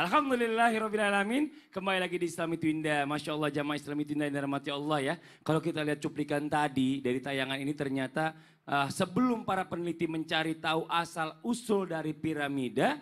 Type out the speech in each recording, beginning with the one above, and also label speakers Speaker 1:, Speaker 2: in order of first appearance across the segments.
Speaker 1: Alhamdulillahirrabbilalamin. Kembali lagi di Islam Itu Indah. Masya Allah jamaah Islam Itu Indah yang dirahmati Allah ya. Kalau kita lihat cuplikan tadi dari tayangan ini ternyata sebelum para peneliti mencari tahu asal usul dari piramida,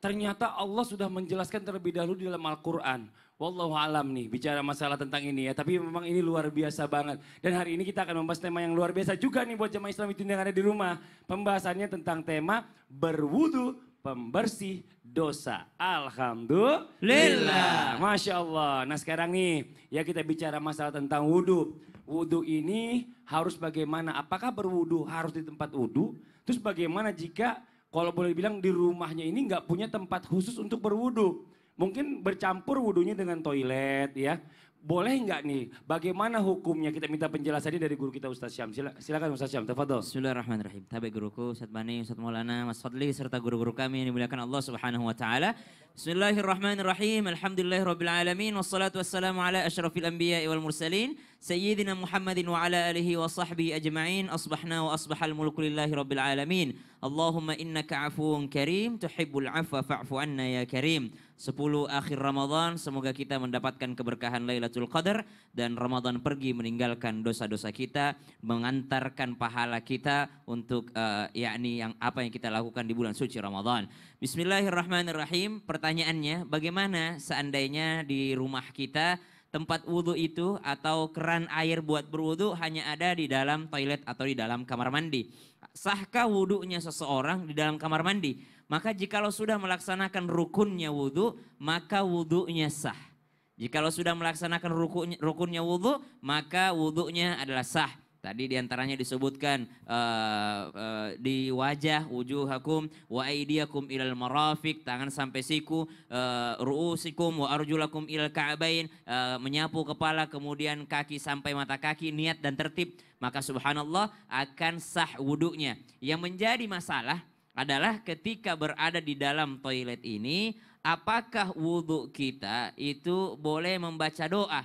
Speaker 1: ternyata Allah sudah menjelaskan terlebih dahulu di dalam Al-Quran. Wallahu alam nih bicara masalah tentang ini ya. Tapi memang ini luar biasa banget. Dan hari ini kita akan membahas tema yang luar biasa juga nih buat jamaah Islam Itu Indah yang ada di rumah. Pembahasannya tentang tema berwudu pembersih dosa. Alhamdulillah. Masya Allah. Nah sekarang nih ya kita bicara masalah tentang wudu. Wudu ini harus bagaimana? Apakah berwudu harus di tempat wudu? Terus bagaimana jika kalau boleh bilang di rumahnya ini nggak punya tempat khusus untuk berwudu? Mungkin bercampur wudunya dengan toilet ya. Boleh nggak nih? Bagaimana hukumnya? Kita minta penjelasannya dari guru kita Ustaz Syam. Silakan Ustaz Syam, tafadhol.
Speaker 2: Bismillahirrahmanirrahim. Tabi guruku, Ustaz Bani, Ustaz Maulana, Mas Fadli, serta guru-guru kami yang dimuliakan Allah Subhanahu wa taala. Bismillahirrahmanirrahim. Alhamdulillahirabbil wassalatu wassalamu ala asyrafil anbiya'i wal mursalin sayyidina Muhammadin wa ala alihi wa sahbihi ajma'in. Asbahna wa asbahal mulku lillahi rabbil alamin. Allahumma innaka afuwun karim tuhibbul afwa fa'fu anna ya karim. 10 akhir Ramadan, semoga kita mendapatkan keberkahan Lailatul Qadar dan Ramadan pergi meninggalkan dosa-dosa kita, mengantarkan pahala kita untuk yakni yang apa yang kita lakukan di bulan suci Ramadan. Bismillahirrahmanirrahim. Pertanyaannya, bagaimana seandainya di rumah kita tempat wudhu itu atau keran air buat berwudhu hanya ada di dalam toilet atau di dalam kamar mandi? Sahkah wudhunya seseorang di dalam kamar mandi? Maka jikalau sudah melaksanakan rukunnya wudhu, maka wudhunya sah. Jikalau sudah melaksanakan rukunnya wudhu, maka wudhunya adalah sah. Tadi diantaranya disebutkan di wajah, wujuhakum wa aidiakum ilal marafiq, tangan sampai siku, ru'usikum wa arjulakum ilal ka'bain, menyapu kepala kemudian kaki sampai mata kaki, niat dan tertib. Maka subhanallah akan sah wudhunya. Yang menjadi masalah adalah ketika berada di dalam toilet ini, apakah wudhu kita itu boleh membaca doa?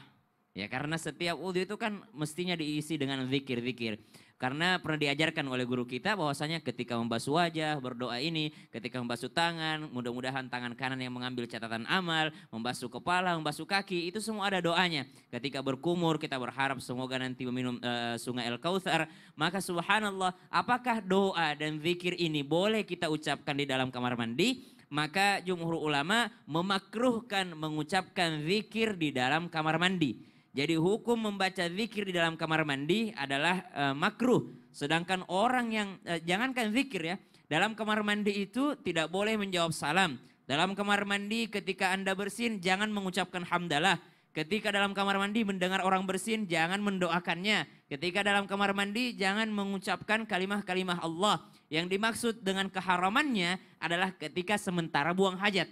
Speaker 2: Ya karena setiap wudhu itu kan mestinya diisi dengan zikir-zikir. Karena pernah diajarkan oleh guru kita bahwasanya ketika membasuh wajah berdoa ini, ketika membasuh tangan, mudah-mudahan tangan kanan yang mengambil catatan amal, membasuh kepala, membasuh kaki, itu semua ada doanya. Ketika berkumur kita berharap semoga nanti meminum sungai Al-Kautsar. Maka subhanallah, apakah doa dan zikir ini boleh kita ucapkan di dalam kamar mandi? Maka jumhur ulama memakruhkan mengucapkan zikir di dalam kamar mandi. Jadi hukum membaca zikir di dalam kamar mandi adalah makruh. Sedangkan orang yang, jangankan zikir ya, dalam kamar mandi itu tidak boleh menjawab salam. Dalam kamar mandi ketika Anda bersin jangan mengucapkan hamdalah. Ketika dalam kamar mandi mendengar orang bersin jangan mendoakannya. Ketika dalam kamar mandi jangan mengucapkan kalimah-kalimah Allah. Yang dimaksud dengan keharamannya adalah ketika sementara buang hajat.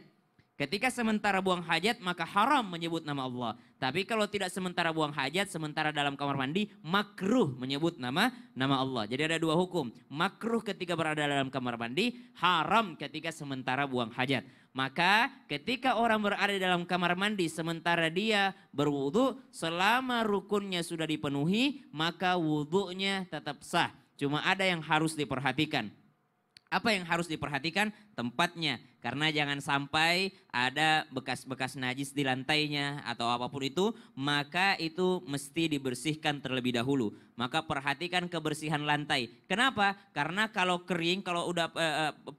Speaker 2: Ketika sementara buang hajat maka haram menyebut nama Allah. Tapi kalau tidak sementara buang hajat, sementara dalam kamar mandi makruh menyebut nama Allah. Jadi ada dua hukum. Makruh ketika berada dalam kamar mandi, haram ketika sementara buang hajat. Maka ketika orang berada dalam kamar mandi sementara dia berwudu, selama rukunnya sudah dipenuhi, maka wudunya tetap sah. Cuma ada yang harus diperhatikan. Apa yang harus diperhatikan? Tempatnya. Karena jangan sampai ada bekas-bekas najis di lantainya atau apapun itu, maka itu mesti dibersihkan terlebih dahulu. Maka perhatikan kebersihan lantai. Kenapa? Karena kalau kering, kalau udah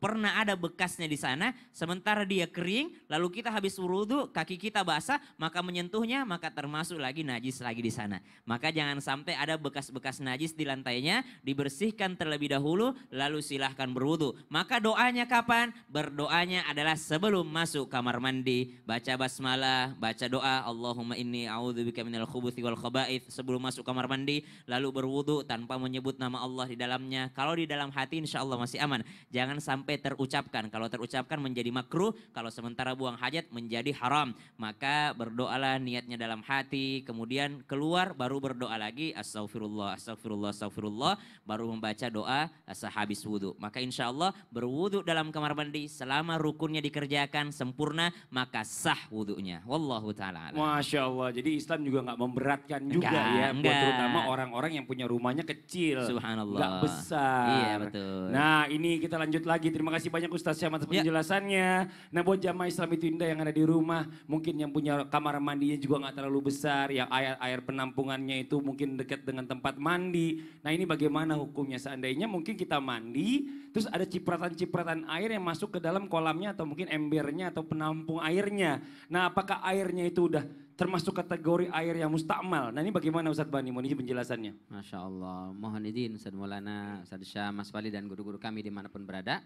Speaker 2: pernah ada bekasnya di sana, sementara dia kering, lalu kita habis wudu, kaki kita basah, maka menyentuhnya, maka termasuk lagi najis lagi di sana. Maka jangan sampai ada bekas-bekas najis di lantainya, dibersihkan terlebih dahulu, lalu silahkan berwudu. Maka doanya kapan? Berdoanya adalah sebelum masuk kamar mandi, baca basmalah, baca doa Allahumma inni a'udzubika minal khubuthi wal khaba'ith sebelum masuk kamar mandi, lalu berwudu tanpa menyebut nama Allah di dalamnya. Kalau di dalam hati insya Allah masih aman. Jangan sampai terucapkan. Kalau terucapkan menjadi makruh, kalau sementara buang hajat menjadi haram. Maka berdoalah niatnya dalam hati, kemudian keluar baru berdoa lagi astagfirullah, astagfirullah, astagfirullah, baru membaca doa sehabis wudu. Maka insya Allah berwudu dalam kamar mandi selama rukunnya dikerjakan sempurna, maka sah wudhunya. Wallahu ta'ala alam.
Speaker 1: Masya Allah, jadi Islam juga nggak memberatkan juga
Speaker 2: Enggak,
Speaker 1: ya. Buat
Speaker 2: enggak.
Speaker 1: terutama orang-orang yang punya rumahnya kecil.
Speaker 2: Subhanallah.
Speaker 1: Nggak besar.
Speaker 2: Iya, betul.
Speaker 1: Nah ini kita lanjut lagi. Terima kasih banyak Ustaz Syam atas
Speaker 2: Ya.
Speaker 1: penjelasannya. Nah buat jamaah Islam itu indah yang ada di rumah. Mungkin yang punya kamar mandinya juga nggak terlalu besar. Yang air penampungannya itu mungkin dekat dengan tempat mandi. Nah ini bagaimana hukumnya seandainya mungkin kita mandi. Terus ada cipratan-cipratan air yang masuk ke dalam kolamnya atau mungkin embernya atau penampung airnya. Nah apakah airnya itu udah termasuk kategori air yang mustakmal? Nah ini bagaimana Ustadz Bani? Mohon izin penjelasannya.
Speaker 3: Masya Allah, mohon izin Ustaz Maulana, Ustaz Syam, Mas Fali dan guru-guru kami dimanapun berada.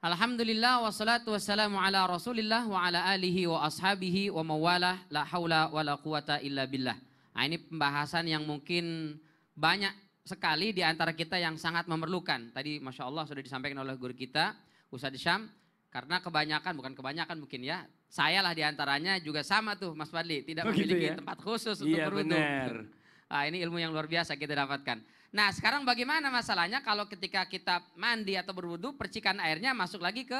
Speaker 3: Alhamdulillah wassalatu wassalamu ala rasulillah wa ala alihi wa ashabihi wa mawalah la hawla wa la quwata illa billah. Nah, ini pembahasan yang mungkin banyak sekali di antara kita yang sangat memerlukan. Tadi Masya Allah sudah disampaikan oleh guru kita, Ustaz Syam. Karena kebanyakan, bukan kebanyakan mungkin ya, saya lah diantaranya juga sama tuh Mas Fadli. Tidak memiliki
Speaker 1: ya?
Speaker 3: tempat khusus untuk
Speaker 1: Iya
Speaker 3: berwudu.
Speaker 1: benar.
Speaker 3: Nah, ini ilmu yang luar biasa kita dapatkan. Nah sekarang bagaimana masalahnya kalau ketika kita mandi atau berwudu, percikan airnya masuk lagi ke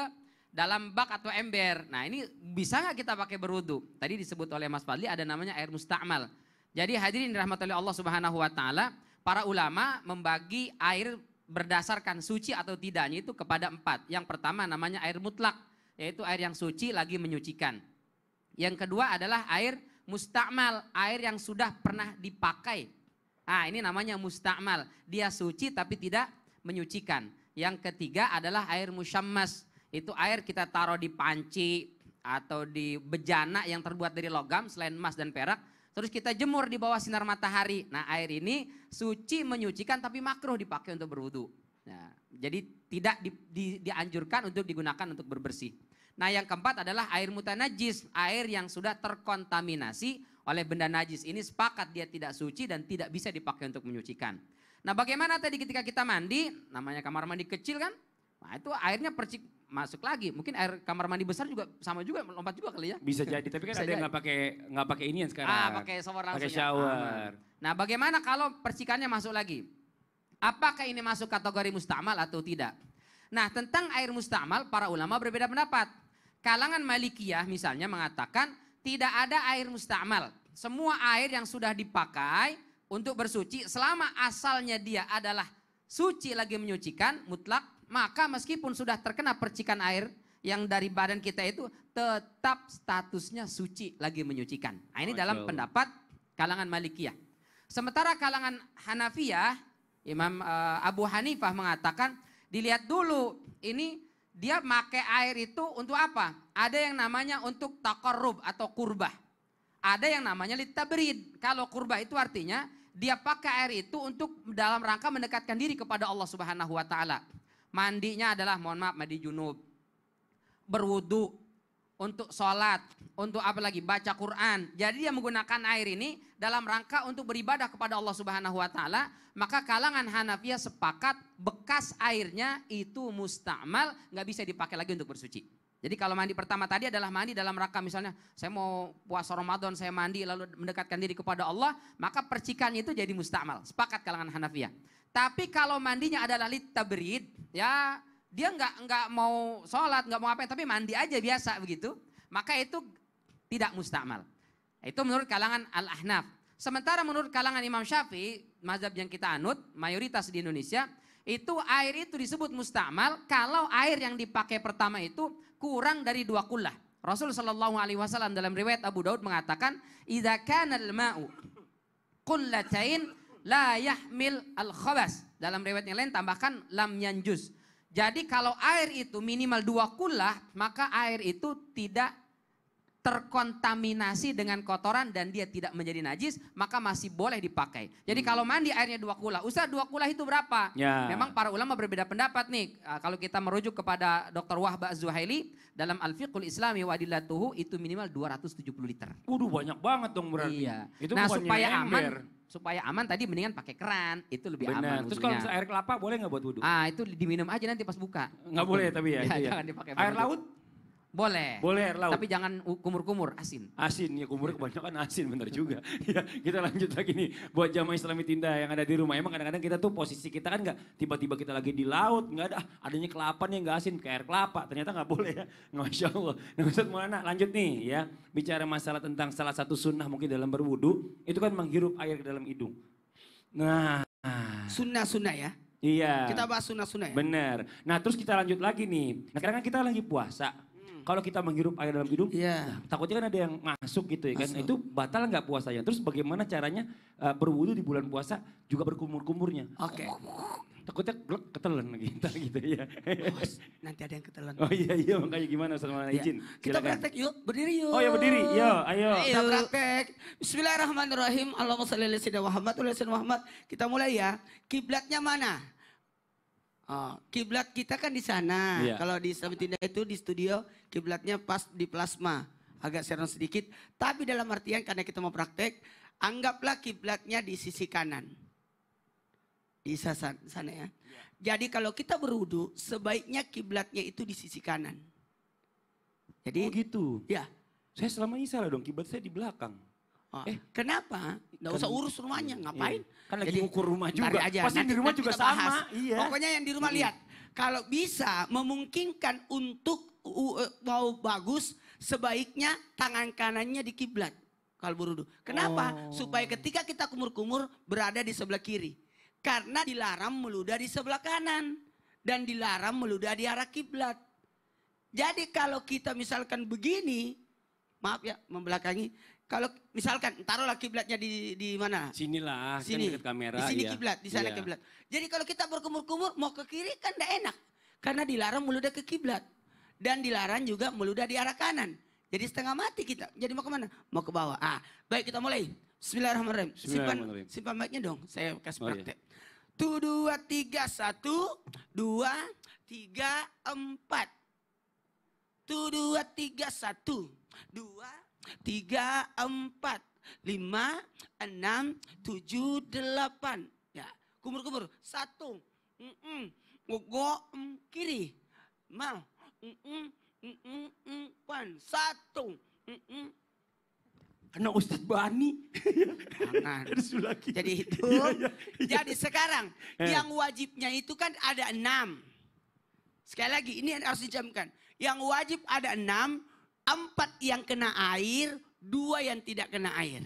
Speaker 3: dalam bak atau ember. Nah ini bisa nggak kita pakai berwudu? Tadi disebut oleh Mas Fadli ada namanya air mustakmal. Jadi hadirin dirahmati oleh Allah Subhanahu Wa Taala, para ulama membagi air berdasarkan suci atau tidaknya itu kepada 4. Yang pertama namanya air mutlak, yaitu air yang suci lagi menyucikan. Yang kedua adalah air mustakmal, air yang sudah pernah dipakai. Nah ini namanya mustakmal, dia suci tapi tidak menyucikan. Yang ketiga adalah air musyammas, itu air kita taruh di panci atau di bejana yang terbuat dari logam selain emas dan perak. Terus kita jemur di bawah sinar matahari. Nah air ini suci menyucikan tapi makruh dipakai untuk berwudu. Nah, jadi tidak dianjurkan untuk digunakan untuk berbersih. Nah yang keempat adalah air mutanajis, air yang sudah terkontaminasi oleh benda najis. Ini sepakat dia tidak suci dan tidak bisa dipakai untuk menyucikan. Nah bagaimana tadi ketika kita mandi, namanya kamar mandi kecil kan? Nah itu airnya percik masuk lagi. Mungkin air kamar mandi besar juga sama juga, lompat juga kali ya.
Speaker 1: Bisa jadi, tapi kan
Speaker 3: Bisa
Speaker 1: ada yang
Speaker 3: jadi.
Speaker 1: nggak pakai inian sekarang.
Speaker 3: Pakai shower langsung.
Speaker 1: Pakai
Speaker 3: ya.
Speaker 1: shower.
Speaker 3: Nah bagaimana kalau percikannya masuk lagi? Apakah ini masuk kategori mustakmal atau tidak? Nah tentang air mustakmal para ulama berbeda pendapat. Kalangan Malikiyah misalnya mengatakan tidak ada air mustakmal. Semua air yang sudah dipakai untuk bersuci selama asalnya dia adalah suci lagi menyucikan mutlak, maka meskipun sudah terkena percikan air yang dari badan kita itu tetap statusnya suci lagi menyucikan. Nah, ini dalam pendapat kalangan Malikiyah. Sementara kalangan Hanafiyah, Imam Abu Hanifah mengatakan dilihat dulu ini dia pakai air itu untuk apa? Ada yang namanya untuk taqarrub atau kurbah. Ada yang namanya litabrid. Kalau kurbah itu artinya dia pakai air itu untuk dalam rangka mendekatkan diri kepada Allah Subhanahu wa taala. Mandinya adalah mohon maaf mandi junub. Berwudu, untuk sholat, untuk apa lagi? Baca Quran. Jadi dia menggunakan air ini dalam rangka untuk beribadah kepada Allah Subhanahu wa taala, maka kalangan Hanafiyah sepakat bekas airnya itu mustakmal, nggak bisa dipakai lagi untuk bersuci. Jadi kalau mandi pertama tadi adalah mandi dalam rangka misalnya saya mau puasa Ramadan, saya mandi lalu mendekatkan diri kepada Allah, maka percikannya itu jadi mustakmal. Sepakat kalangan Hanafiyah. Tapi kalau mandinya adalah litabrid, ya dia nggak mau sholat, nggak mau ngapain, tapi mandi aja biasa begitu, maka itu tidak mustakmal. Itu menurut kalangan Al-Ahnaf. Sementara menurut kalangan Imam Syafi'i, mazhab yang kita anut, mayoritas di Indonesia, itu air itu disebut mustakmal kalau air yang dipakai pertama itu kurang dari 2 kullah. Rasul Shallallahu Alaihi Wasallam dalam riwayat Abu Daud mengatakan, "Idza kana al-ma'u qullatain la yahmil al-khabas." Dalam riwayat yang lain tambahkan lam yanjus. Jadi kalau air itu minimal 2 kullah, maka air itu tidak terkontaminasi dengan kotoran dan dia tidak menjadi najis, maka masih boleh dipakai. Jadi kalau mandi airnya 2 kullah, Ustaz 2 kullah itu berapa?
Speaker 1: Ya.
Speaker 3: Memang para ulama berbeda pendapat nih. Kalau kita merujuk kepada Dr. Wahba Az-Zuhaili dalam Al-Fiqhul Islami wa Adillatuhu itu minimal 270 liter.
Speaker 1: Waduh banyak banget dong berarti.
Speaker 3: Iya.
Speaker 1: Itu
Speaker 3: nah
Speaker 1: bukannya
Speaker 3: supaya
Speaker 1: ember.
Speaker 3: supaya aman tadi mendingan pakai keran, itu lebih
Speaker 1: Benar.
Speaker 3: aman.
Speaker 1: Terus kalau
Speaker 3: wudhunya.
Speaker 1: misalnya air kelapa boleh nggak buat wudhu?
Speaker 3: Itu diminum aja nanti pas buka.
Speaker 1: Nggak boleh tapi ya.
Speaker 3: Ya,
Speaker 1: itu ya.
Speaker 3: jangan dipakai
Speaker 1: Air
Speaker 3: berwudhu.
Speaker 1: laut?
Speaker 3: Boleh.
Speaker 1: Boleh air laut.
Speaker 3: Tapi jangan kumur-kumur, asin.
Speaker 1: Asin, ya kumur kebanyakan asin, bener juga. Ya, kita lanjut lagi nih buat jamaah Islami Tinda yang ada di rumah. Emang kadang-kadang kita tuh posisi kita kan nggak tiba-tiba kita lagi di laut, nggak ada, adanya kelapa nih nggak asin, kayak air kelapa. Ternyata nggak boleh ya, Masya Allah. Nah Ustaz Maulana lanjut nih ya, bicara masalah tentang salah satu sunnah mungkin dalam berwudu, itu kan menghirup air ke dalam hidung. Nah.
Speaker 4: Sunnah-sunnah ya.
Speaker 1: Iya.
Speaker 4: Kita bahas sunnah-sunnah ya.
Speaker 1: Bener. Nah terus kita lanjut lagi nih. Nah kadang kan kita lagi puasa. Kalau kita menghirup air dalam hidung,
Speaker 4: Iya.
Speaker 1: takutnya kan ada yang masuk gitu ya kan.
Speaker 4: Masuk.
Speaker 1: Itu batal nggak puasanya? Terus bagaimana caranya berwudu di bulan puasa juga berkumur-kumurnya?
Speaker 4: Oke.
Speaker 1: Takutnya glek ketelan gitu, gitu ya.
Speaker 4: Awas, nanti ada yang ketelan.
Speaker 1: Oh iya makanya gimana Ustaz Maulana
Speaker 4: Ya.
Speaker 1: izin.
Speaker 4: Kita
Speaker 1: Silakan.
Speaker 4: praktek yuk, berdiri yuk.
Speaker 1: Oh ya berdiri, yo ayo.
Speaker 4: Kita praktek. Bismillahirrahmanirrahim. Allahumma shalli ala sayyidina Muhammad wa ala sayyidina Muhammad. Kita mulai ya. Kiblatnya mana? Oh, kiblat kita kan di sana.
Speaker 1: Iya.
Speaker 4: Kalau di Islami Tinda itu di studio, kiblatnya pas di plasma. Agak serong sedikit. Tapi dalam artian karena kita mau praktek, anggaplah kiblatnya di sisi kanan. Di sana ya. Jadi kalau kita berwudu, sebaiknya kiblatnya itu di sisi kanan. Jadi,
Speaker 1: Oh gitu.
Speaker 4: ya.
Speaker 1: Saya selama ini salah dong, kiblat saya di belakang.
Speaker 4: Oh, kenapa? Nggak usah urus rumahnya, ngapain?
Speaker 1: Iya. Kan lagi
Speaker 4: Jadi,
Speaker 1: ngukur rumah
Speaker 4: tarik
Speaker 1: juga.
Speaker 4: aja,
Speaker 1: Pasti di rumah
Speaker 4: nanti
Speaker 1: juga
Speaker 4: kita bahas.
Speaker 1: sama. Iya.
Speaker 4: Pokoknya yang di rumah lihat. Kalau bisa memungkinkan untuk mau bagus, sebaiknya tangan kanannya di kiblat. Kalau berwudu. Kenapa?
Speaker 1: Oh.
Speaker 4: Supaya ketika kita kumur-kumur berada di sebelah kiri. Karena dilarang meludah di sebelah kanan. Dan dilarang meludah di arah kiblat. Jadi kalau kita misalkan begini, maaf ya membelakangi. Kalau misalkan taruhlah kiblatnya di mana?
Speaker 1: Sinilah,
Speaker 4: Sini.
Speaker 1: kan dekat kamera.
Speaker 4: Di sini
Speaker 1: iya.
Speaker 4: kiblat, di sana
Speaker 1: Iya.
Speaker 4: kiblat. Jadi kalau kita berkumur-kumur mau ke kiri kan tidak enak. Karena dilarang meludah ke kiblat. Dan dilarang juga meludah di arah kanan. Jadi setengah mati kita. Jadi mau kemana? Mau ke bawah. Baik kita mulai. Bismillahirrahmanirrahim.
Speaker 1: Bismillahirrahmanirrahim.
Speaker 4: Simpan mic-nya dong. Saya kasih
Speaker 1: Oh, iya.
Speaker 4: praktek. 2, 3, 1, 2, 3, 4. 2, 3, 1, 2, 3, 4, 5, 6, 7, 8. Ya, kumur-kumur. 1, ngogok kiri. Mal, 1,
Speaker 1: Karena Ustadz Bani.
Speaker 4: Jangan.
Speaker 1: Harus lagi.
Speaker 4: Jadi itu.
Speaker 1: Iya.
Speaker 4: Jadi sekarang yang wajibnya itu kan ada 6. Sekali lagi ini harus dijamkan. Yang wajib ada 6, 4 yang kena air, 2 yang tidak kena air.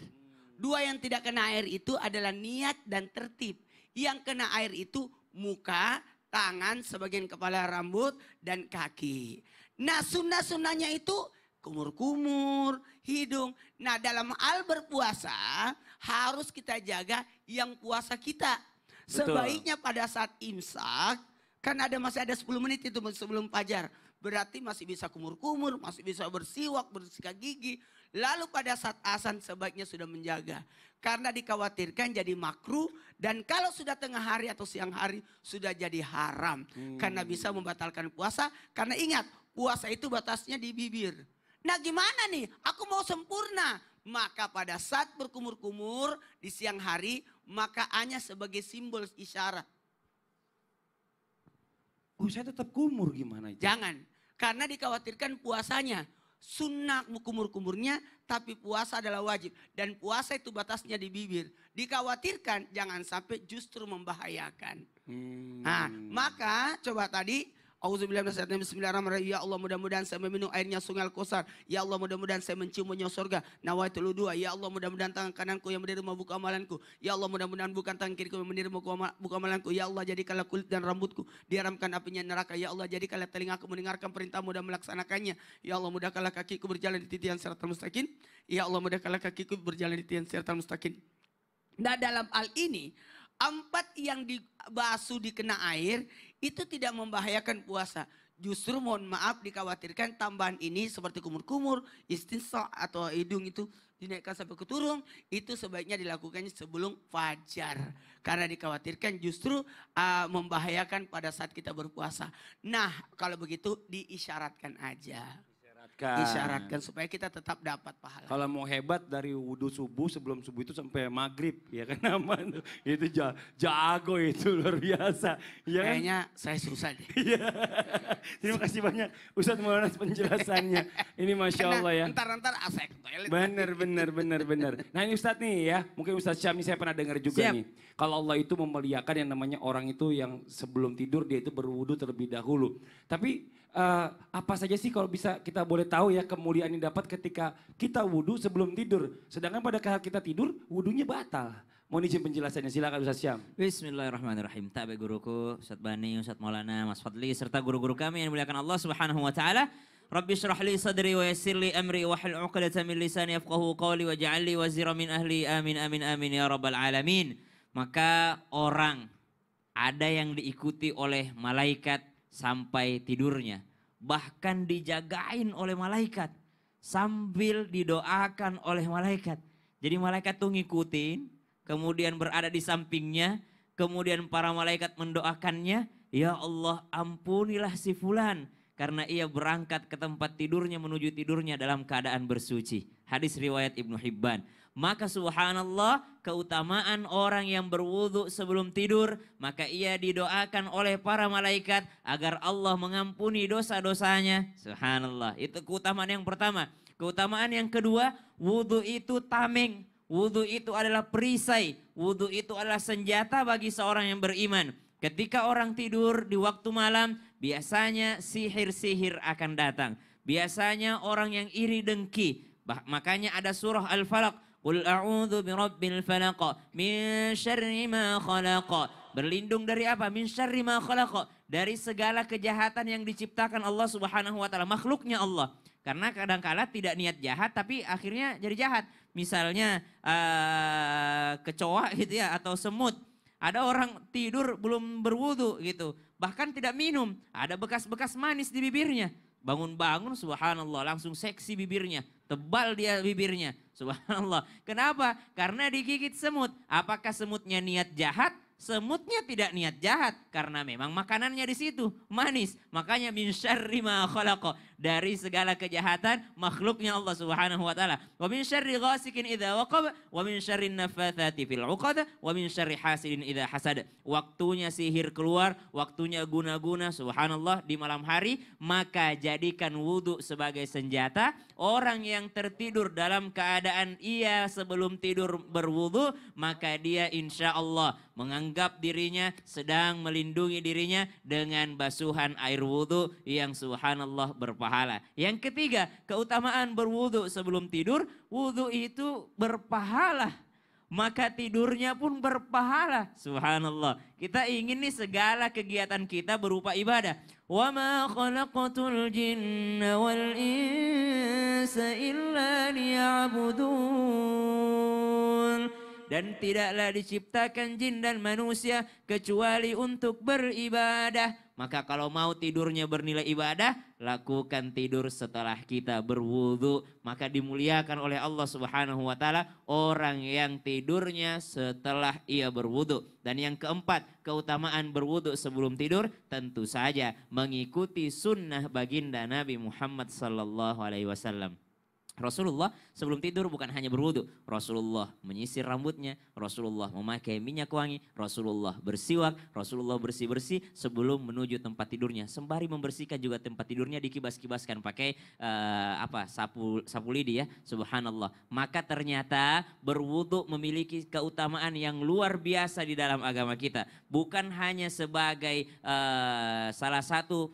Speaker 4: 2 yang tidak kena air itu adalah niat dan tertib. Yang kena air itu muka, tangan, sebagian kepala, rambut, dan kaki. Nah sunnah-sunnahnya itu kumur-kumur, hidung. Nah dalam hal berpuasa harus kita jaga yang puasa kita.
Speaker 1: Betul.
Speaker 4: Sebaiknya pada saat imsak, kan masih ada 10 menit itu sebelum fajar. Berarti masih bisa kumur-kumur, masih bisa bersiwak, bersikat gigi. Lalu pada saat azan sebaiknya sudah menjaga. Karena dikhawatirkan jadi makruh dan kalau sudah tengah hari atau siang hari sudah jadi haram. Karena bisa membatalkan puasa. Karena ingat puasa itu batasnya di bibir. Nah gimana nih? Aku mau sempurna. Maka pada saat berkumur-kumur di siang hari, maka hanya sebagai simbol isyarat.
Speaker 1: Saya tetap kumur gimana itu?
Speaker 4: Jangan. Karena dikhawatirkan puasanya. Sunnah kumur-kumurnya, tapi puasa adalah wajib. Dan puasa itu batasnya di bibir. Dikhawatirkan jangan sampai justru membahayakan. Nah, maka coba tadi Auzubillahi minasyaitonir rajim. Bismillahirrahmanirrahim. Ya Allah mudah-mudahan saya meminum airnya sungai Al-Kausar. Ya Allah mudah-mudahan saya mencium minyak surga. Nawaitul wudhu. Ya Allah mudah-mudahan tangan kananku yang menerima buku amalanku. Ya Allah mudah-mudahan bukan tangan kiriku yang menerima buku amalanku. Ya Allah jadikanlah kulit dan rambutku diharamkan apinya neraka. Ya Allah jadikanlah telingaku mendengarkan perintahmu dan melaksanakannya. Ya Allah mudahkanlah kakiku berjalan di titian siratal mustaqim. Ya Allah mudahkanlah kakiku berjalan di titian siratal mustaqim. Nah dalam hal ini 4 yang dibasuh dikena air itu tidak membahayakan puasa. Justru mohon maaf dikhawatirkan tambahan ini seperti kumur-kumur, istinsa atau hidung itu dinaikkan sampai ke turun. Itu sebaiknya dilakukannya sebelum fajar. Karena dikhawatirkan justru membahayakan pada saat kita berpuasa. Nah kalau begitu diisyaratkan aja. Isyaratkan supaya kita tetap dapat pahala.
Speaker 1: Kalau mau hebat dari wudhu subuh, sebelum subuh itu sampai maghrib, ya kan aman tuh. Itu jago itu luar biasa. Ya kan?
Speaker 4: Kayaknya saya susah deh.
Speaker 1: Iya. Terima kasih banyak Ustadz Maulana penjelasannya. Ini Masya Allah ya.
Speaker 4: Ntar asek toilet.
Speaker 1: Bener. Nah ini Ustadz nih ya, mungkin Ustadz Syam ini saya pernah dengar juga
Speaker 2: Siap.
Speaker 1: nih. Kalau Allah itu memuliakan yang namanya orang itu yang sebelum tidur dia itu berwudu terlebih dahulu. Tapi apa saja sih kalau bisa kita boleh tahu ya kemuliaan yang dapat ketika kita wudu sebelum tidur. Sedangkan pada saat kita tidur wudunya batal. Mohon izin penjelasannya, silakan Ustadz Syam.
Speaker 2: Bismillahirrahmanirrahim. Tabe guruku, Ustadz Bani, Ustadz Maulana, Mas Fadli, serta guru-guru kami yang dimuliakan Allah Subhanahu wa taala. Rabbi syrah li sadri wa yassir li amri wa hlul 'uqdatam min lisani yafqahu qawli waj'al li wazira min ahli. Amin amin amin ya rabbal alamin. Maka orang ada yang diikuti oleh malaikat sampai tidurnya. Bahkan dijagain oleh malaikat sambil didoakan oleh malaikat. Jadi malaikat tuh ngikutin, kemudian berada di sampingnya, kemudian para malaikat mendoakannya, ya Allah ampunilah si fulan karena ia berangkat ke tempat tidurnya menuju tidurnya dalam keadaan bersuci. Hadis riwayat Ibnu Hibban. Maka subhanallah keutamaan orang yang berwudu sebelum tidur, maka ia didoakan oleh para malaikat agar Allah mengampuni dosa-dosanya. Subhanallah, itu keutamaan yang pertama. Keutamaan yang kedua, wudu itu tameng. Wudu itu adalah perisai, wudu itu adalah senjata bagi seorang yang beriman. Ketika orang tidur di waktu malam, biasanya sihir-sihir akan datang. Biasanya orang yang iri dengki. Makanya ada surah Al-Falaq. Qul a'udzu birabbil falaq min syarri ma khalaq. Berlindung dari apa? Min syarri ma khalaq. Dari segala kejahatan yang diciptakan Allah Subhanahu wa taala, makhluknya Allah. Karena kadang-kala tidak niat jahat tapi akhirnya jadi jahat. Misalnya kecoa gitu ya atau semut. Ada orang tidur belum berwudu gitu. Bahkan tidak minum. Ada bekas-bekas manis di bibirnya. Bangun-bangun subhanallah langsung seksi bibirnya. Tebal dia bibirnya. Subhanallah. Kenapa? Karena digigit semut. Apakah semutnya niat jahat? Semutnya tidak niat jahat karena memang makanannya di situ manis. Makanya min syarri ma khalaq, dari segala kejahatan makhluknya Allah Subhanahu wa taala. Wa min syarri ghasikin idza waqab wa min syarri naffatsati fil 'uqad wa min syarri hasidin idza hasad. Waktunya sihir keluar, waktunya guna-guna subhanallah di malam hari, maka jadikan wudu sebagai senjata. Orang yang tertidur dalam keadaan ia sebelum tidur berwudu, maka dia insya Allah menganggap dirinya sedang melindungi dirinya dengan basuhan air wudu yang subhanallah berpahala. Yang ketiga, keutamaan berwudu sebelum tidur, wudu itu berpahala. Maka tidurnya pun berpahala. Subhanallah. Kita ingin nih segala kegiatan kita berupa ibadah. Wa ma khalaqatul jinna wal insa illa liya'budun. Dan tidaklah diciptakan jin dan manusia kecuali untuk beribadah. Maka kalau mau tidurnya bernilai ibadah, lakukan tidur setelah kita berwudu. Maka dimuliakan oleh Allah Subhanahu wa taala orang yang tidurnya setelah ia berwudu. Dan yang keempat, keutamaan berwudu sebelum tidur tentu saja mengikuti sunnah baginda Nabi Muhammad sallallahu alaihi wasallam. Rasulullah sebelum tidur bukan hanya berwudu, Rasulullah menyisir rambutnya, Rasulullah memakai minyak wangi, Rasulullah bersiwak, Rasulullah bersih-bersih sebelum menuju tempat tidurnya. Sembari membersihkan juga tempat tidurnya dikibas-kibaskan pakai sapu lidi ya, subhanallah. Maka ternyata berwudu memiliki keutamaan yang luar biasa di dalam agama kita. Bukan hanya sebagai salah satu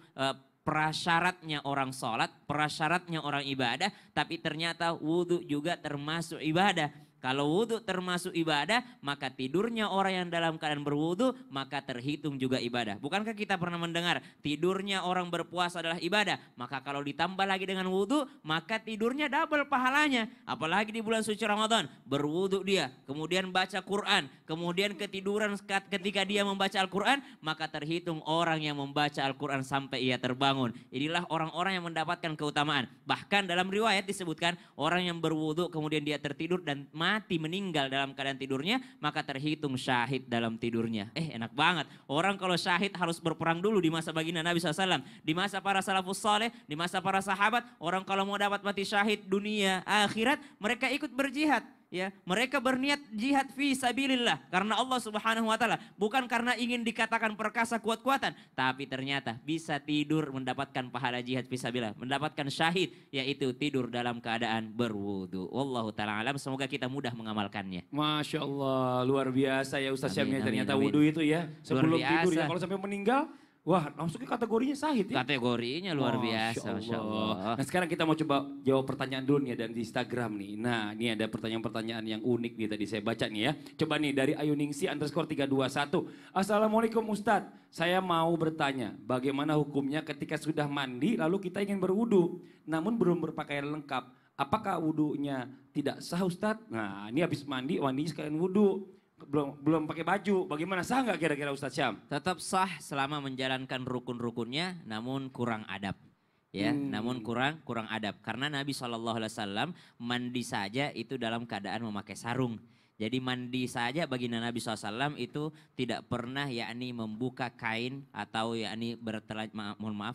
Speaker 2: prasyaratnya orang sholat, prasyaratnya orang ibadah, tapi ternyata wudhu juga termasuk ibadah. Kalau wudhu termasuk ibadah, maka tidurnya orang yang dalam keadaan berwudhu, maka terhitung juga ibadah. Bukankah kita pernah mendengar tidurnya orang berpuasa adalah ibadah? Maka kalau ditambah lagi dengan wudhu, maka tidurnya double pahalanya. Apalagi di bulan suci Ramadan, berwudhu dia, kemudian baca Quran, kemudian ketiduran ketika dia membaca Al-Quran, maka terhitung orang yang membaca Al-Quran sampai ia terbangun. Inilah orang-orang yang mendapatkan keutamaan. Bahkan dalam riwayat disebutkan, orang yang berwudhu kemudian dia tertidur dan mati meninggal dalam keadaan tidurnya, maka terhitung syahid dalam tidurnya. Enak banget. Orang kalau syahid harus berperang dulu di masa baginda Nabi SAW. Di masa para salafus saleh, di masa para sahabat, orang kalau mau dapat mati syahid dunia akhirat, mereka ikut berjihad. Ya, mereka berniat jihad fi sabilillah karena Allah Subhanahu wa taala, bukan karena ingin dikatakan perkasa kuat-kuatan, tapi ternyata bisa tidur mendapatkan pahala jihad fi sabilillah, mendapatkan syahid yaitu tidur dalam keadaan berwudu. Wallahu taala alam, semoga kita mudah mengamalkannya.
Speaker 1: Masya Allah, luar biasa ya Ustaz Syam,
Speaker 2: Amin,
Speaker 1: ternyata
Speaker 2: amin,
Speaker 1: wudhu itu ya sebelum tidur ya,
Speaker 2: biasa.
Speaker 1: kalau sampai meninggal, wah langsung ke kategorinya syahid ya.
Speaker 2: Kategorinya luar biasa, Masya Allah.
Speaker 1: Nah sekarang kita mau coba jawab pertanyaan dulu nih dan di Instagram nih. Nah ini ada pertanyaan-pertanyaan yang unik nih tadi saya baca nih ya. Coba nih dari Ayuningsi_321. Assalamualaikum Ustadz, saya mau bertanya bagaimana hukumnya ketika sudah mandi lalu kita ingin berwudu namun belum berpakaian lengkap. Apakah wudunya tidak sah Ustadz? Nah ini habis mandi sekalian wudu. Belum pakai baju, bagaimana sah nggak kira-kira Ustadz Syam?
Speaker 2: Tetap sah selama menjalankan rukun-rukunnya, namun kurang adab. Ya, namun kurang adab. Karena Nabi SAW mandi saja itu dalam keadaan memakai sarung. Jadi mandi saja baginda Nabi SAW itu tidak pernah yakni membuka kain atau yakni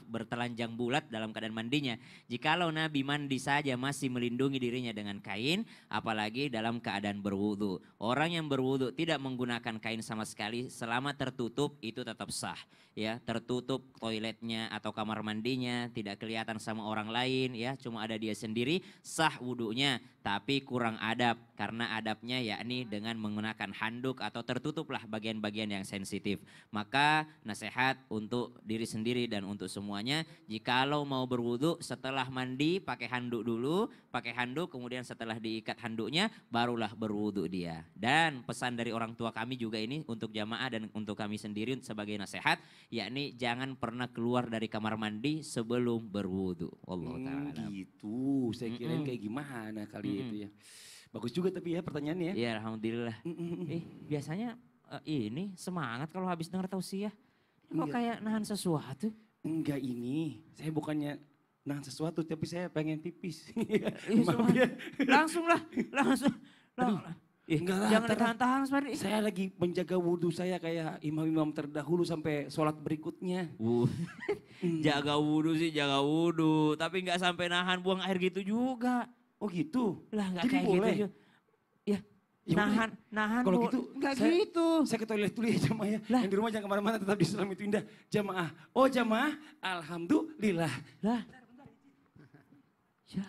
Speaker 2: bertelanjang bulat dalam keadaan mandinya. Jikalau Nabi mandi saja masih melindungi dirinya dengan kain, apalagi dalam keadaan berwudu. Orang yang berwudu tidak menggunakan kain sama sekali selama tertutup itu tetap sah. Ya, tertutup toiletnya atau kamar mandinya, tidak kelihatan sama orang lain, ya, cuma ada dia sendiri, sah wudunya, tapi kurang adab karena adabnya yakni dengan menggunakan handuk atau tertutuplah bagian-bagian yang sensitif. Maka nasihat untuk diri sendiri dan untuk semuanya, jikalau mau berwudu setelah mandi pakai handuk dulu, pakai handuk kemudian setelah diikat handuknya barulah berwudu dia. Dan pesan dari orang tua kami juga ini untuk jamaah dan untuk kami sendiri sebagai nasihat, yakni jangan pernah keluar dari kamar mandi sebelum berwudu. Wallahu ta'ala.
Speaker 1: Gitu, saya kirain kayak gimana kali itu ya. Bagus juga tapi ya pertanyaannya ya.
Speaker 2: Ya alhamdulillah. Biasanya ini semangat kalau habis dengar tausiah. Kok kayak nahan sesuatu?
Speaker 1: Enggak ini, saya bukannya nahan sesuatu tapi saya pengen pipis.
Speaker 2: Maaf ya. Langsung.
Speaker 1: Enggak lah,
Speaker 2: Jangan ditahan-tahan Mas Fardi.
Speaker 1: saya lagi menjaga wudhu saya kayak imam-imam terdahulu sampai sholat berikutnya.
Speaker 2: Jaga wudhu sih jaga wudhu, tapi nggak sampai nahan buang air gitu juga.
Speaker 1: Oh gitu?
Speaker 2: Lah nggak
Speaker 1: Jadi
Speaker 2: kayak
Speaker 1: boleh?
Speaker 2: gitu. Ya,
Speaker 1: Ya
Speaker 2: nahan.
Speaker 1: kalau gitu
Speaker 2: nggak
Speaker 1: saya-
Speaker 2: gitu.
Speaker 1: Saya ke toilet dulu ya jamaah ya.
Speaker 2: Lah.
Speaker 1: Yang di rumah jangan kemana-mana, tetap di Islam itu indah. Jamaah, oh jamaah, alhamdulillah.
Speaker 2: Lah. Ya.